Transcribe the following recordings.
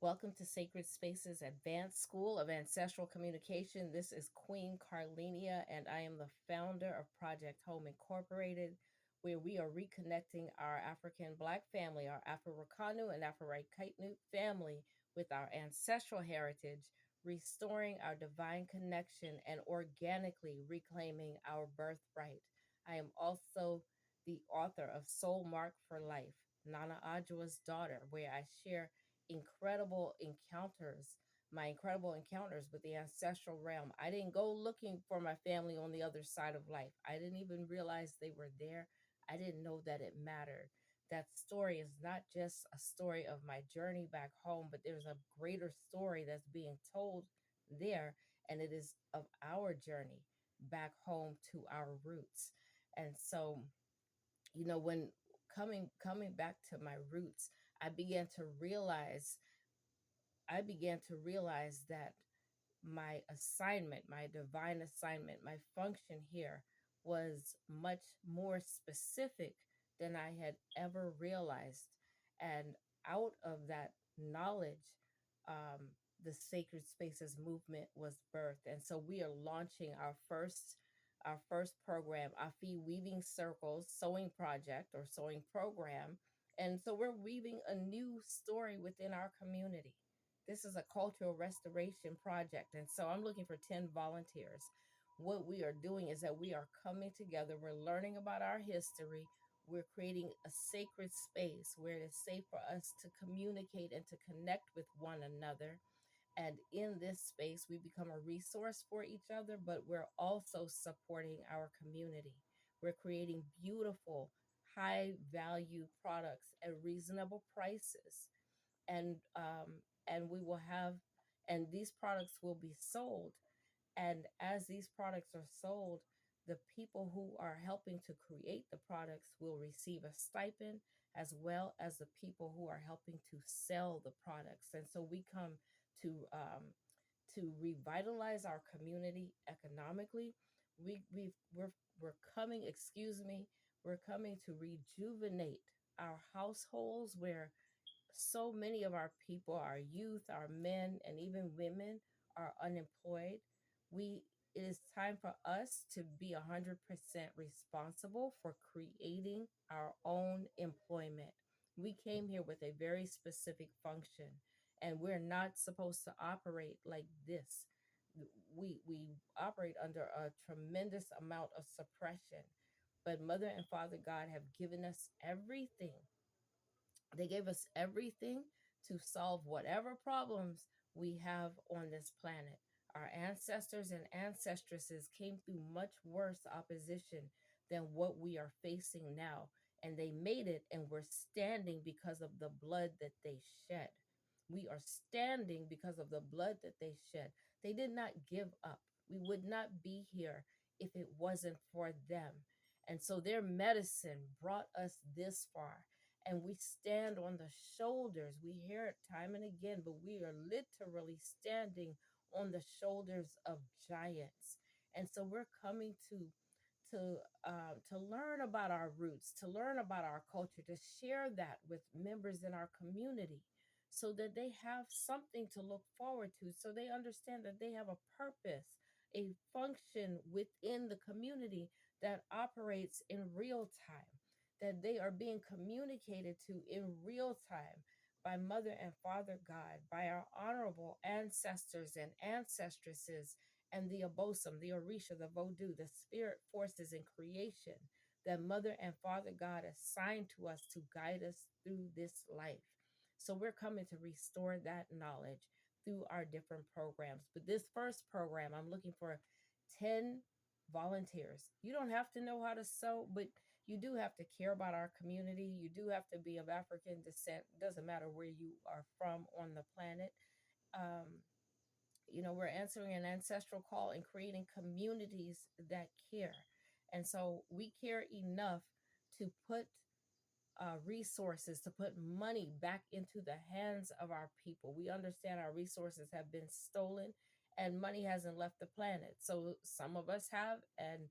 Welcome to Sacred Spaces Advanced School of Ancestral Communication. This is Queen Carlenia, and I am the founder of Project Home Incorporated, where we are reconnecting our African Black family, our Afro-Rakanu and Afro-Raikatnu family with our ancestral heritage, restoring our divine connection and organically reclaiming our birthright. I am also the author of Soul Mark for Life, Nana Ajua's daughter, where I share incredible encounters, my incredible encounters with the ancestral realm. I didn't go looking for my family on the other side of life. I didn't even realize they were there. I didn't know that it mattered. That story is not just a story of my journey back home, but there's a greater story that's being told there, and it is of our journey back home to our roots. And so, when coming back to my roots, I began to realize that my assignment, my divine assignment, my function here was much more specific than I had ever realized. And out of that knowledge, the Sacred Spaces movement was birthed. And so we are launching our first program, Afi Weaving Circles Sewing Project or Sewing Program. And so we're weaving a new story within our community. This is a cultural restoration project. And so I'm looking for 10 volunteers. What we are doing is that we are coming together, we're learning about our history, we're creating a sacred space where it is safe for us to communicate and to connect with one another. And in this space, we become a resource for each other, but we're also supporting our community. We're creating beautiful, high value products at reasonable prices. And we will have, and these products will be sold. And as these products are sold, the people who are helping to create the products will receive a stipend, as well as the people who are helping to sell the products. And so we come to revitalize our community economically. We're coming, excuse me, we're coming to rejuvenate our households where so many of our people, our youth, our men, and even women are unemployed. We It is time for us to be 100% responsible for creating our own employment. We came here with a very specific function, and we're not supposed to operate like this. We operate under a tremendous amount of suppression, but Mother and Father God have given us everything. They gave us everything to solve whatever problems we have on this planet. Our ancestors and ancestresses came through much worse opposition than what we are facing now. And they made it, and we're standing because of the blood that they shed. We are standing because of the blood that they shed. They did not give up. We would not be here if it wasn't for them. And so their medicine brought us this far, and we stand on the shoulders. We hear it time and again, but we are literally standing on the shoulders of giants. And so we're coming to learn about our roots, to learn about our culture, to share that with members in our community, so that they have something to look forward to, so they understand that they have a purpose, a function within the community that operates in real time, that they are being communicated to in real time by Mother and Father God, by our honorable ancestors and ancestresses, and the Abosom, the Orisha, the Vodou, the spirit forces in creation that Mother and Father God assigned to us to guide us through this life. So we're coming to restore that knowledge through our different programs. But this first program, I'm looking for 10 volunteers. You don't have to know how to sew, but you do have to care about our community. You do have to be of African descent. It doesn't matter where you are from on the planet. Um, we're answering an ancestral call and creating communities that care. And so we care enough to put resources, to put money back into the hands of our people. We understand our resources have been stolen and money hasn't left the planet. So some of us have, and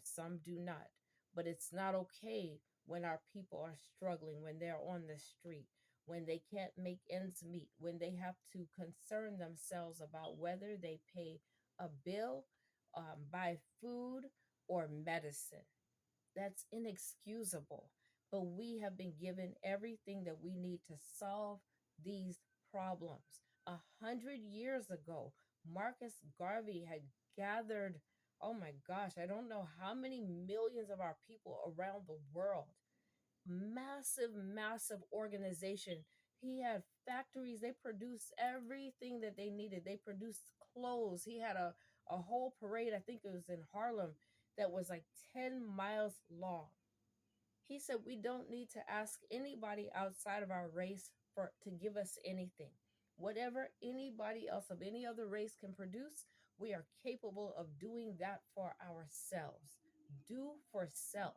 some do not. But it's not okay when our people are struggling, when they're on the street, when they can't make ends meet, when they have to concern themselves about whether they pay a bill, buy food, or medicine. That's inexcusable. But we have been given everything that we need to solve these problems. 100 years ago, Marcus Garvey had gathered, oh my gosh, I don't know how many millions of our people around the world. Massive, massive organization. He had factories, they produced everything that they needed. They produced clothes. He had a whole parade, I think it was in Harlem, that was like 10 miles long. He said we don't need to ask anybody outside of our race for to give us anything. Whatever anybody else of any other race can produce, we are capable of doing that for ourselves. Do for self.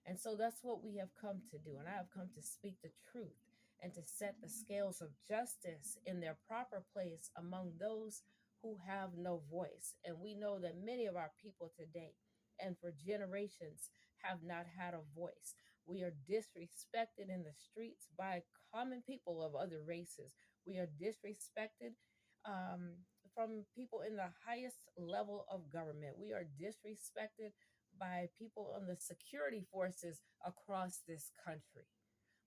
And so that's what we have come to do. And I have come to speak the truth and to set the scales of justice in their proper place among those who have no voice. And we know that many of our people today and for generations have not had a voice. We are disrespected in the streets by common people of other races. We are disrespected from people in the highest level of government. We are disrespected by people on the security forces across this country.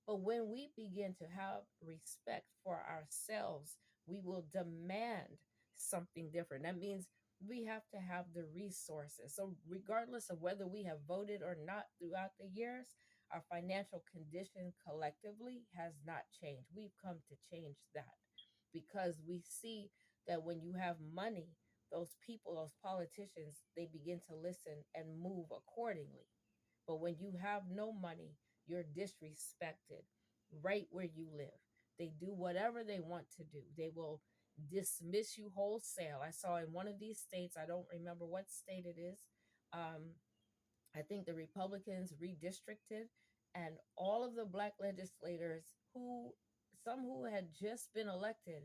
But when we begin to have respect for ourselves, we will demand something different. That means we have to have the resources. So, regardless of whether we have voted or not throughout the years, our financial condition collectively has not changed. We've come to change that because we see that when you have money, those people, those politicians, they begin to listen and move accordingly. But when you have no money, you're disrespected right where you live. They do whatever they want to do. They will dismiss you wholesale. I saw in one of these states, I don't remember what state it is. Um, I think the Republicans redistricted, and all of the black legislators who, some who had just been elected,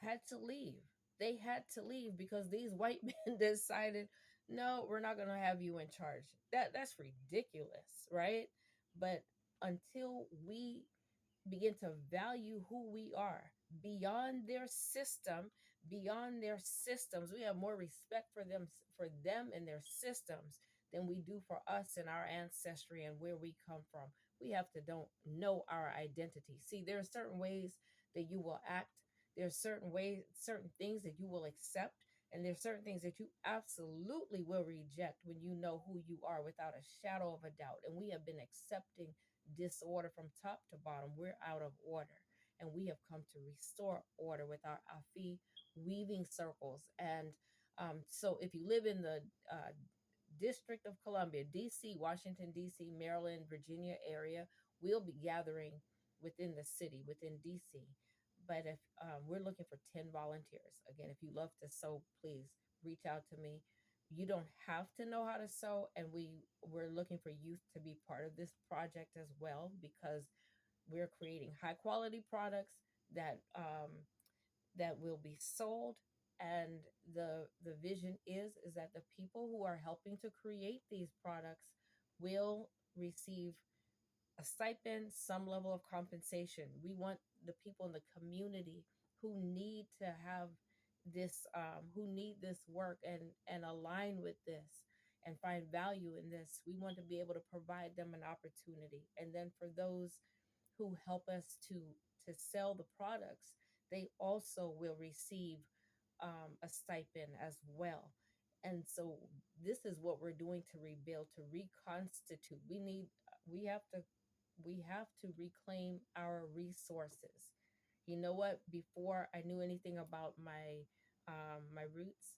had to leave. They had to leave because these white men decided, no, we're not going to have you in charge. That's ridiculous, right? But until we begin to value who we are beyond their system, beyond their systems, we have more respect for them and their systems than we do for us and our ancestry and where we come from. We have to don't know our identity. See, there are certain ways that you will act. There's certain ways, certain things that you will accept, and there's certain things that you absolutely will reject when you know who you are without a shadow of a doubt. And we have been accepting disorder from top to bottom. We're out of order. And we have come to restore order with our Afi weaving circles. And so if you live in the District of Columbia, DC, Washington, DC, Maryland, Virginia area, we'll be gathering within the city, within DC. But if we're looking for 10 volunteers, again, if you love to sew, please reach out to me. You don't have to know how to sew, and we're looking for youth to be part of this project as well because we're creating high quality products that that will be sold. And the vision is that the people who are helping to create these products will receive a stipend, some level of compensation. We want the people in the community who need to have this, who need this work and align with this and find value in this. We want to be able to provide them an opportunity. And then for those who help us to sell the products, they also will receive a stipend as well. And so this is what we're doing to rebuild, to reconstitute. We have to we have to reclaim our resources. You know what? Before I knew anything about my roots,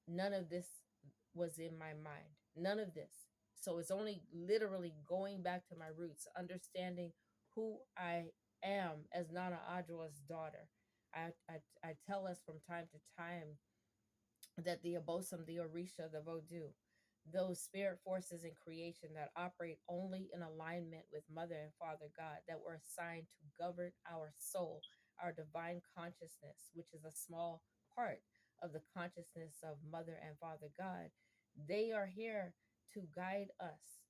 none of this was in my mind. None of this. So it's only literally going back to my roots, understanding who I am as Nana Adra's daughter. I tell us from time to time that the Abosom, the Orisha, the Vodou, those spirit forces in creation that operate only in alignment with Mother and Father God, that were assigned to govern our soul, our divine consciousness, which is a small part of the consciousness of Mother and Father God. They are here to guide us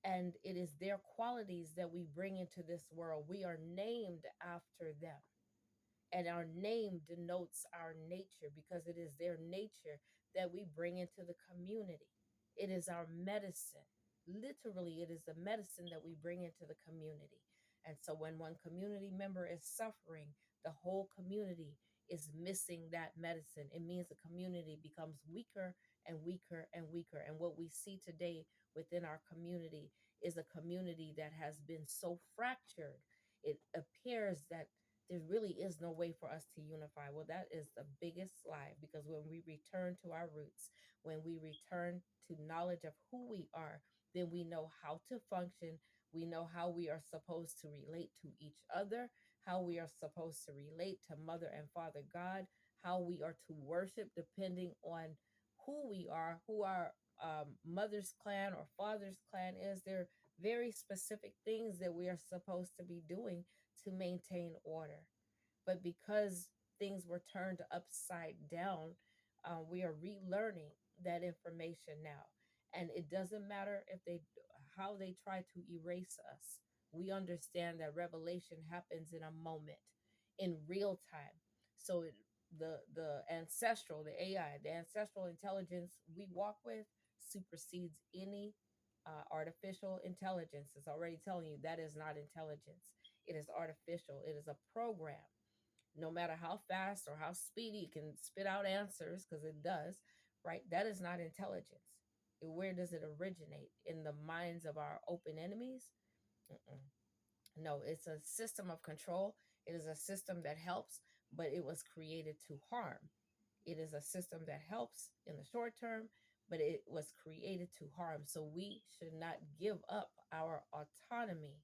And it is their qualities that we bring into this world. We are named after them, and our name denotes our nature because it is their nature that we bring into the community. It is our medicine. Literally, it is the medicine that we bring into the community. And so when one community member is suffering, the whole community is missing that medicine. It means the community becomes weaker and weaker and weaker. And what we see today within our community is a community that has been so fractured. It appears that there really is no way for us to unify. Well, that is the biggest lie, because when we return to our roots, when we return to knowledge of who we are, then we know how to function. We know how we are supposed to relate to each other, how we are supposed to relate to Mother and Father God, how we are to worship depending on who we are, who our mother's clan or father's clan is. There are very specific things that we are supposed to be doing to maintain order. But because things were turned upside down, we are relearning that information now. And it doesn't matter if they how they try to erase us. We understand that revelation happens in a moment, in real time. So the ancestral, the AI, the ancestral intelligence we walk with supersedes any artificial intelligence. It's already telling you that is not intelligence. It is artificial. It is a program. No matter how fast or how speedy it can spit out answers, because it does, right? That is not intelligence. Where does it originate? In the minds of our open enemies? Mm-mm. No, it's a system of control. It is a system that helps, but it was created to harm. It is a system that helps in the short term, but it was created to harm. So we should not give up our autonomy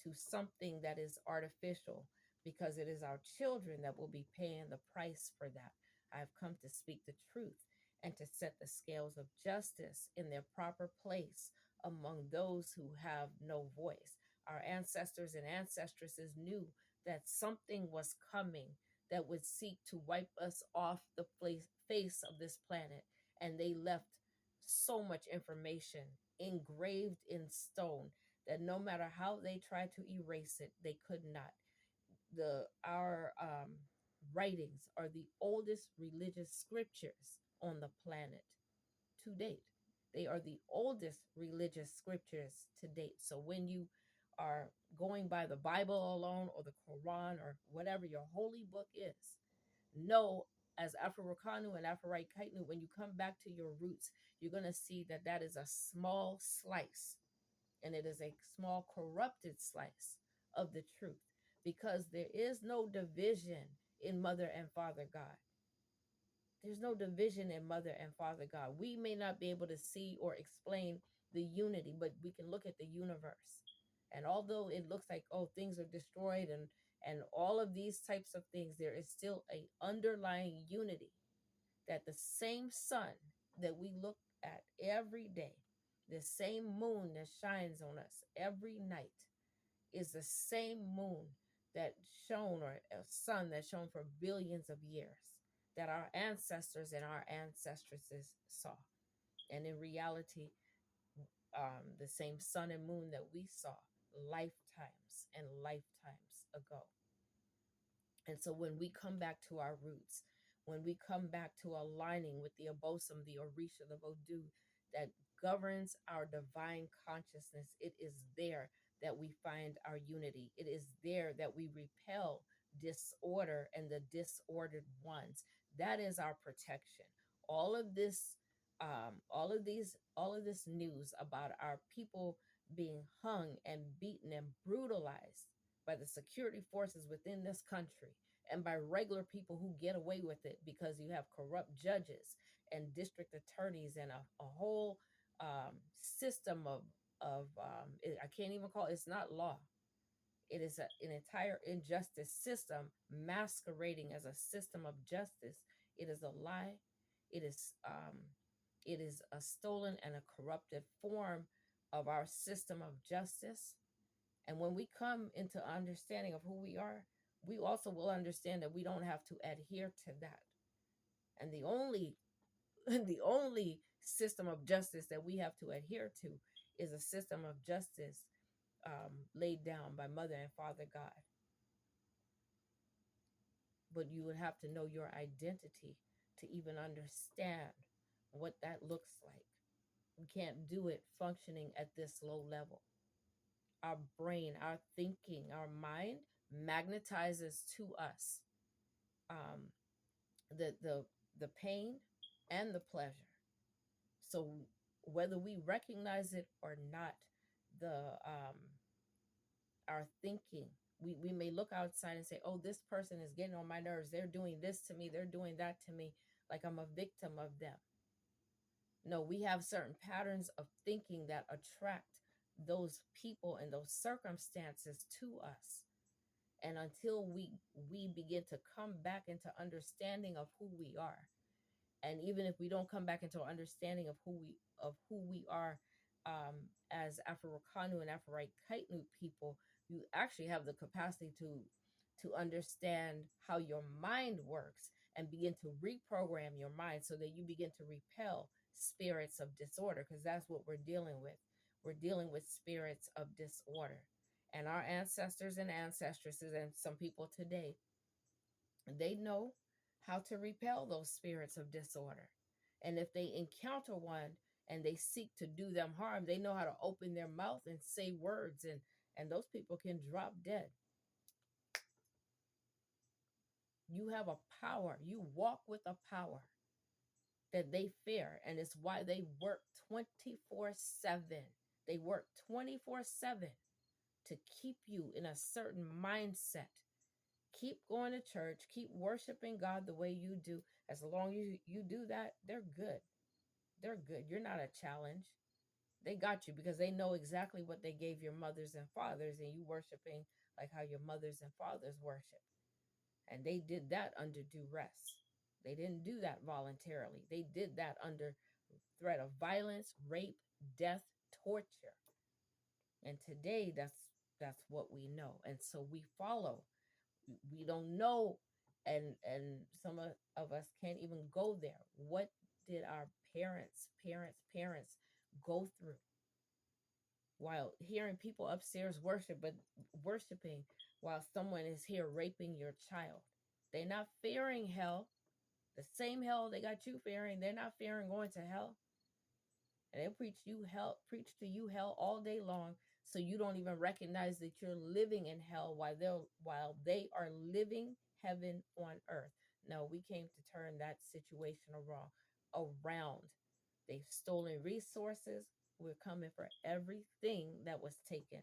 to something that is artificial, because it is our children that will be paying the price for that. I've come to speak the truth and to set the scales of justice in their proper place among those who have no voice. Our ancestors and ancestresses knew that something was coming that would seek to wipe us off the face of this planet. And they left so much information engraved in stone that no matter how they tried to erase it, they could not. Our writings are the oldest religious scriptures on the planet to date. They are the oldest religious scriptures to date. So when you are going by the Bible alone or the Quran or whatever your holy book is, know, as Afro Rakanu and Afro Kaitnu, when you come back to your roots, you're going to see that that is a small slice, and it is a small corrupted slice of the truth, because there is no division in Mother and Father God. There's no division in Mother and Father God. We may not be able to see or explain the unity, but we can look at the universe. And although it looks like, oh, things are destroyed and all of these types of things, there is still a underlying unity, that the same sun that we look at every day, the same moon that shines on us every night, is the same moon that shone, or a sun that shone for billions of years, that our ancestors and our ancestresses saw. And in reality, the same sun and moon that we saw lifetimes and lifetimes ago. And so when we come back to our roots, when we come back to aligning with the Abosom, the Orisha, the Vodou that governs our divine consciousness, it is there that we find our unity. It is there that we repel disorder and the disordered ones. That is our protection. All of this, all of this news about our people being hung and beaten and brutalized by the security forces within this country, and by regular people who get away with it because you have corrupt judges and district attorneys and a whole system of I can't even call it, it's not law. It is an entire injustice system masquerading as a system of justice. It is a lie. It is it is a stolen and a corrupted form of our system of justice. And when we come into understanding of who we are, we also will understand that we don't have to adhere to that. And the only the only system of justice that we have to adhere to is a system of justice laid down by Mother and Father God. But you would have to know your identity to even understand what that looks like. We can't do it functioning at this low level. Our brain, our thinking, our mind magnetizes to us um, the pain and the pleasure. So whether we recognize it or not, the our thinking, we may look outside and say, oh, this person is getting on my nerves, they're doing this to me, they're doing that to me, like I'm a victim of them. No, we have certain patterns of thinking that attract those people and those circumstances to us. And until we begin to come back into understanding of who we are, and even if we don't come back into understanding of who we are as Afro-Wakanu and Afro-Kaitnu people, you actually have the capacity to understand how your mind works and begin to reprogram your mind so that you begin to repel spirits of disorder, because that's what we're dealing with. We're dealing with spirits of disorder. And our ancestors and ancestresses and some people today, they know how to repel those spirits of disorder. And if they encounter one and they seek to do them harm, they know how to open their mouth and say words, and those people can drop dead. You have a power. You walk with a power that they fear, and it's why they work 24/7. They work 24/7 to keep you in a certain mindset. Keep going to church, keep worshiping God the way you do. As long as you do that, they're good. They're good. You're not a challenge. They got you because they know exactly what they gave your mothers and fathers, and you worshiping like how your mothers and fathers worship. And they did that under duress. They didn't do that voluntarily. They did that under threat of violence, rape, death, torture. And today that's what we know. And so we follow. We don't know, and some of us can't even go there. What did our parents go through while hearing people upstairs worshiping while someone is here raping your child? They're not fearing hell, the same hell they got you fearing. They're not fearing going to hell. And they preach to you hell all day long, so you don't even recognize that you're living in hell while they are living heaven on earth. No, we came to turn that situation around. They've stolen resources. We're coming for everything that was taken.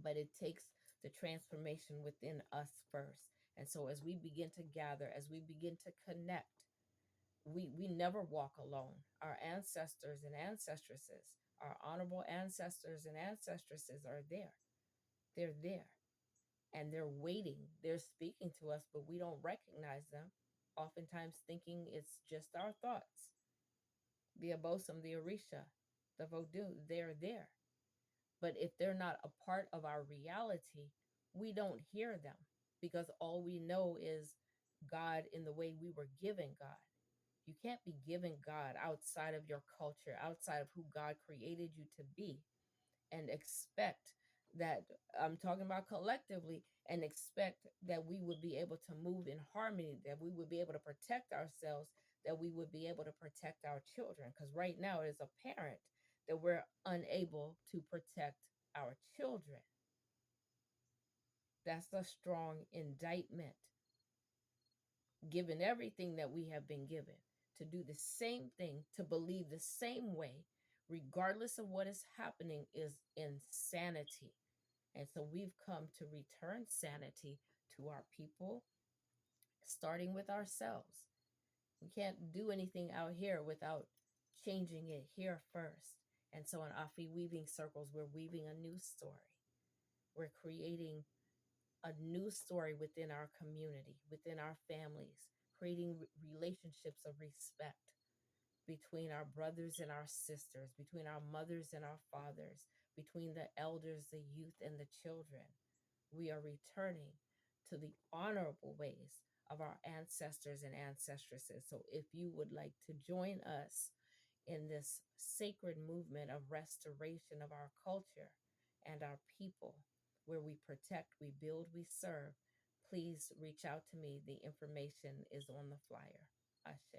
But it takes the transformation within us first. And so as we begin to gather, as we begin to connect, we never walk alone. Our ancestors and ancestresses, our honorable ancestors and ancestresses are there. They're there and they're waiting. They're speaking to us, but we don't recognize them. Oftentimes thinking it's just our thoughts. The Abosom, the Orisha, the Vodou, they're there. But if they're not a part of our reality, we don't hear them because all we know is God in the way we were given God. You can't be given God outside of your culture, outside of who God created you to be, and expect that, I'm talking about collectively, and expect that we would be able to move in harmony, that we would be able to protect ourselves, that we would be able to protect our children. Because right now, it is apparent that we're unable to protect our children. That's a strong indictment, given everything that we have been given, to do the same thing, to believe the same way, regardless of what is happening, is insanity. And so we've come to return sanity to our people, starting with ourselves. We can't do anything out here without changing it here first. And so in Afi Weaving Circles, we're weaving a new story. We're creating a new story within our community, within our families, creating relationships of respect between our brothers and our sisters, between our mothers and our fathers, between the elders, the youth, and the children. We are returning to the honorable ways of our ancestors and ancestresses. So if you would like to join us in this sacred movement of restoration of our culture and our people, where we protect, we build, we serve, please reach out to me. The information is on the flyer. Ashe.